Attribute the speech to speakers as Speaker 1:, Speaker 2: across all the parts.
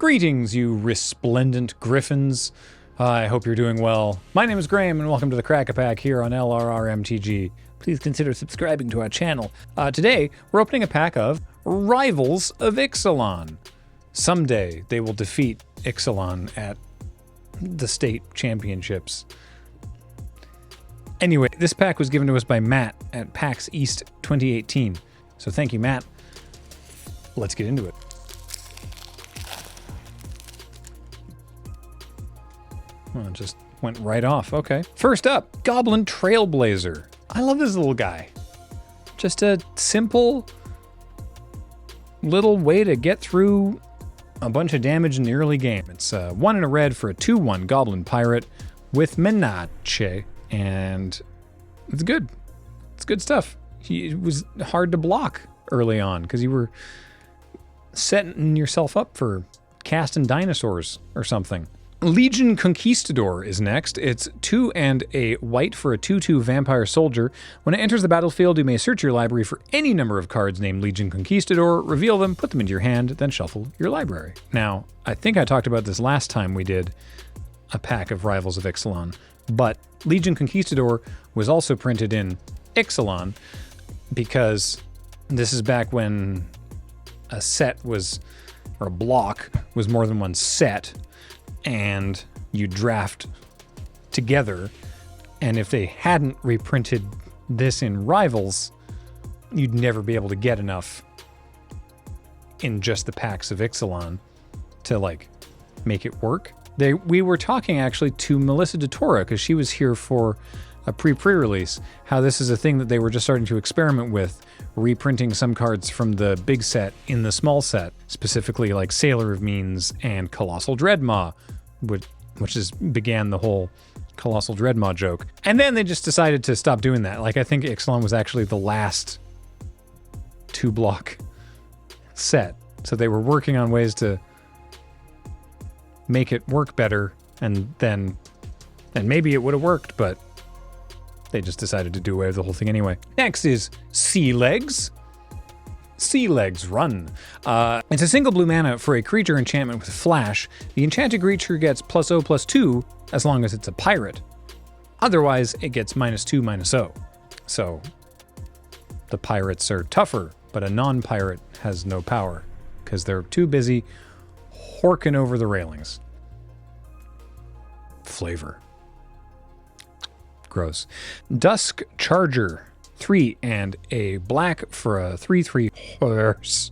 Speaker 1: Greetings, you resplendent griffins. I hope you're doing well. My name is Graham, and welcome to the Crack-A-Pack here on LRRMTG. Please consider subscribing to our channel. Today, we're opening a pack of Rivals of Ixalan. Someday, they will defeat Ixalan at the state championships. Anyway, this pack was given to us by Matt at PAX East 2018. So thank you, Matt. Let's get into it. Well, it just went right off. Okay. First up, Goblin Trailblazer. I love this little guy. Just a simple little way to get through a bunch of damage in the early game. It's 1 and a red for a 2/1 Goblin Pirate with Menace, and it's good. It's good stuff. It was hard to block early on because you were setting yourself up for casting dinosaurs or something. Legion Conquistador is next. It's 2 and a white for a 2/2 Vampire Soldier. When it enters the battlefield, you may search your library for any number of cards named Legion Conquistador, reveal them, put them into your hand, then shuffle your library. Now, I think I talked about this last time we did a pack of Rivals of Ixalan, but Legion Conquistador was also printed in Ixalan because this is back when a set was, or a block was more than one set, and you draft together, and if they hadn't reprinted this in Rivals, you'd never be able to get enough in just the packs of Ixalan to like make it work. We were talking actually to Melissa DeTora, because she was here for a pre-release, how this is a thing that they were just starting to experiment with, reprinting some cards from the big set in the small set, specifically like Sailor of Means and Colossal Dreadmaw, which began the whole Colossal Dreadmaw joke. And then they just decided to stop doing that. Like, I think Ixalan was actually the last 2-block set. So they were working on ways to make it work better, and maybe it would have worked, but they just decided to do away with the whole thing anyway. Next is Sea Legs. Sea Legs Run. It's a single blue mana for a creature enchantment with flash. The enchanted creature gets +0/+2 as long as it's a pirate. Otherwise, it gets -2/-0. So the pirates are tougher, but a non-pirate has no power because they're too busy horking over the railings. Flavor. Gross. Dusk Charger. 3 and a black for a 3/3 horse.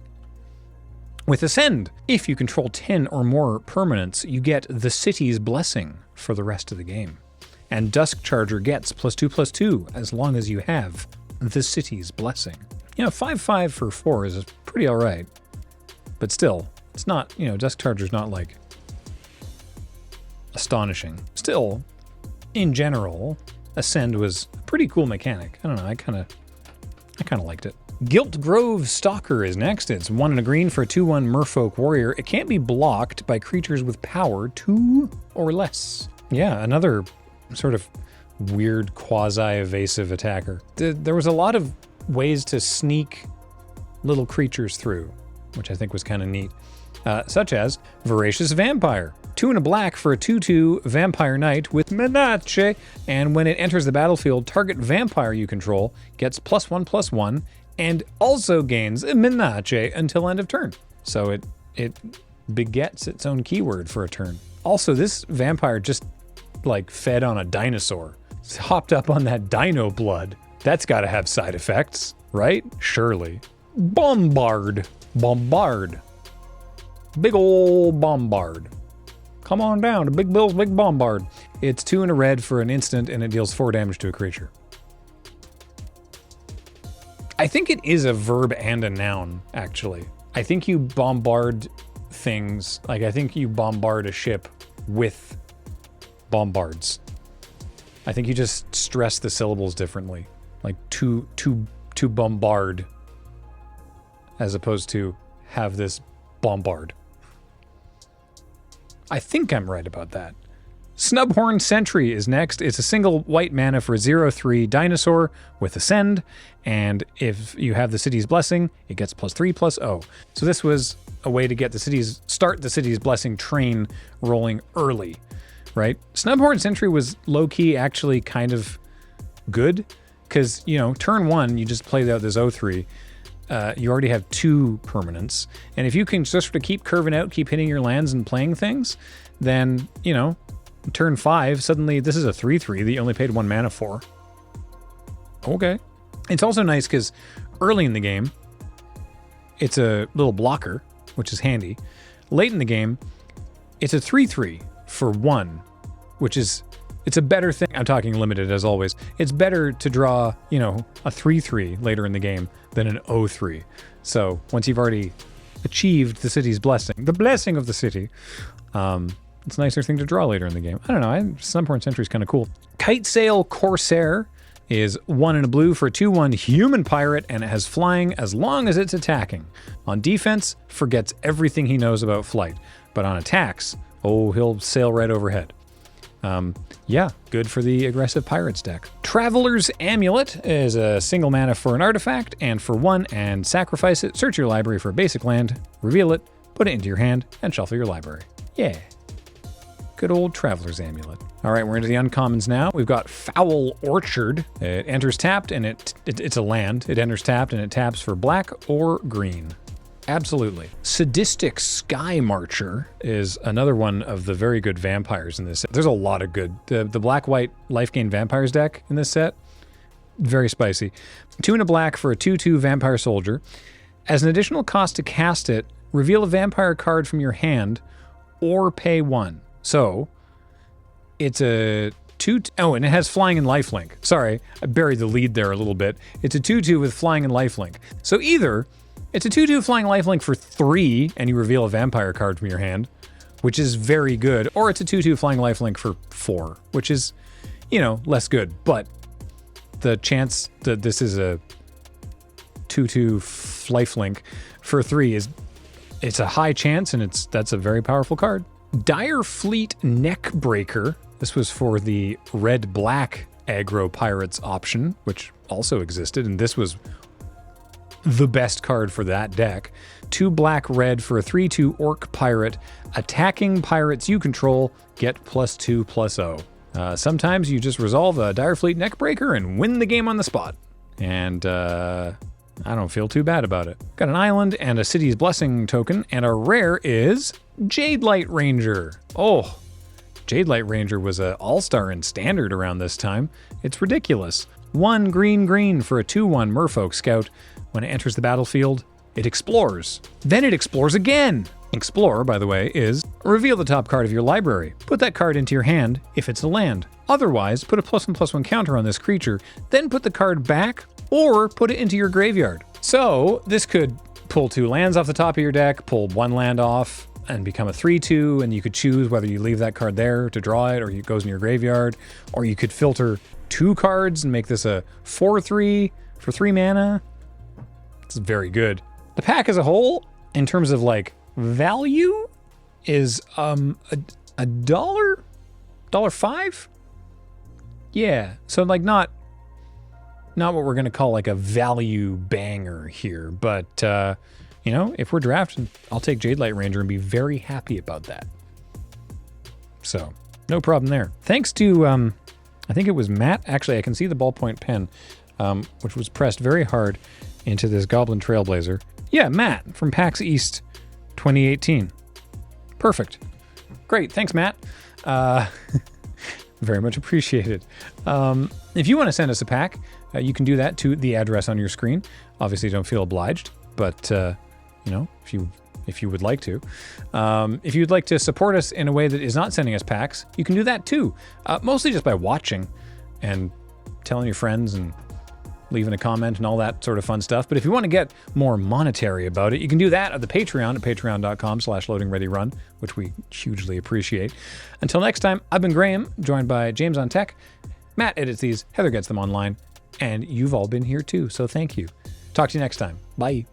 Speaker 1: With Ascend, if you control 10 or more permanents, you get the City's Blessing for the rest of the game. And Dusk Charger gets +2/+2 as long as you have the City's Blessing. 5/5 for 4 is pretty all right. But still, it's not, Dusk Charger's not like astonishing. Still, in general, Ascend was a pretty cool mechanic. I don't know, I kind of liked it. Gilt Grove Stalker is next. It's 1 and a green for a 2/1 Merfolk Warrior. It can't be blocked by creatures with power 2 or less. Yeah, another sort of weird quasi-evasive attacker. There was a lot of ways to sneak little creatures through, which I think was kind of neat. Such as Voracious Vampire. 2 and a black for a 2/2 Vampire Knight with Menace, and when it enters the battlefield, target vampire you control gets +1/+1 and also gains a Menace until end of turn. So it begets its own keyword for a turn. Also, this vampire just like fed on a dinosaur. It's hopped up on that dino blood. That's got to have side effects, right? Surely. Bombard. Big ol' Bombard. Come on down to Big Bill's Big Bombard. It's 2 and a red for an instant, and it deals 4 damage to a creature. I think it is a verb and a noun, actually. I think you bombard things, like I think you bombard a ship with bombards. I think you just stress the syllables differently. Like to bombard, as opposed to have this bombard. I think I'm right about that. Snubhorn Sentry is next. It's a single white mana for 0/3 dinosaur with Ascend, and if you have the City's Blessing, it gets +3/+0. So this was a way to get start the city's blessing train rolling early, right? Snubhorn Sentry was low-key actually kind of good because, you know, turn 1, you just play out this 0-3. You already have 2 permanents. And if you can just sort of keep curving out, keep hitting your lands and playing things, then, you know, turn 5, suddenly this is a 3-3 that you only paid 1 mana for. Okay. It's also nice because early in the game, it's a little blocker, which is handy. Late in the game, it's a 3-3 for 1, which is, it's a better thing. I'm talking limited as always. It's better to draw, you know, a 3-3 later in the game than an 0-3. So once you've already achieved the city's blessing, the blessing of the city, it's a nicer thing to draw later in the game. I don't know. Snubhorn Sentry is kind of cool. Kite Sail Corsair is 1 and a blue for a 2/1 human pirate, and it has flying as long as it's attacking. On defense, forgets everything he knows about flight. But on attacks, oh, he'll sail right overhead. Yeah, good for the aggressive pirates deck. Traveler's Amulet is a single mana for an artifact, and for 1, and sacrifice it, search your library for a basic land, reveal it, put it into your hand, and shuffle your library. Yeah. Good old Traveler's Amulet. All right, we're into the uncommons now. We've got Foul Orchard. It enters tapped, and it's a land. It enters tapped, and it taps for black or green. Absolutely. Sadistic Sky Marcher is another one of the very good vampires in this set. There's a lot of good. The black-white life gain vampires deck in this set, very spicy. 2 and a black for a 2/2 vampire soldier. As an additional cost to cast it, reveal a vampire card from your hand or pay 1. So it's a 2. Oh, and it has flying and lifelink. Sorry, I buried the lead there a little bit. It's a 2/2 with flying and lifelink. So either it's a 2/2 flying lifelink for 3 and you reveal a vampire card from your hand, which is very good, or it's a 2/2 flying lifelink for 4, which is, you know, less good. But the chance that this is a 2/2 lifelink for 3 it's a high chance, and that's a very powerful card. Dire Fleet Neckbreaker. This was for the red-black aggro pirates option, which also existed, and this was the best card for that deck. 2 black-red for a 3/2 orc pirate. Attacking pirates you control get +2/+0. Sometimes you just resolve a Dire Fleet Neckbreaker and win the game on the spot. And I don't feel too bad about it. Got an island and a city's blessing token, and our rare is Jade Light Ranger. Oh, Jade Light Ranger was an all-star in standard around this time. It's ridiculous. 1 green for a 2/1 merfolk scout. When it enters the battlefield, it explores. Then it explores again. Explore, by the way, is reveal the top card of your library. Put that card into your hand if it's a land. Otherwise, put a +1/+1 counter on this creature, then put the card back or put it into your graveyard. So this could pull 2 lands off the top of your deck, pull 1 land off, and become a 3/2, and you could choose whether you leave that card there to draw it or it goes in your graveyard, or you could filter 2 cards and make this a 4/3 for 3 mana. It's very good. The pack as a whole, in terms of like value, is a dollar, $1.05. Yeah, so like not what we're gonna call like a value banger here, but you know, if we're drafting, I'll take Jade Light Ranger and be very happy about that. So no problem there. Thanks to I think it was Matt. Actually, I can see the ballpoint pen, which was pressed very hard into this Goblin Trailblazer. Yeah, Matt from PAX East 2018. Perfect. Great. Thanks, Matt. Very much appreciated. If you want to send us a pack, you can do that to the address on your screen. Obviously, don't feel obliged, but you know, if you would like to. If you'd like to support us in a way that is not sending us packs, you can do that too. Mostly just by watching and telling your friends and leaving a comment and all that sort of fun stuff. But if you want to get more monetary about it, you can do that at the Patreon at patreon.com/loadingreadyrun, which we hugely appreciate. Until next time, I've been Graham, joined by James on Tech. Matt edits these, Heather gets them online, and you've all been here too, so thank you. Talk to you next time. Bye.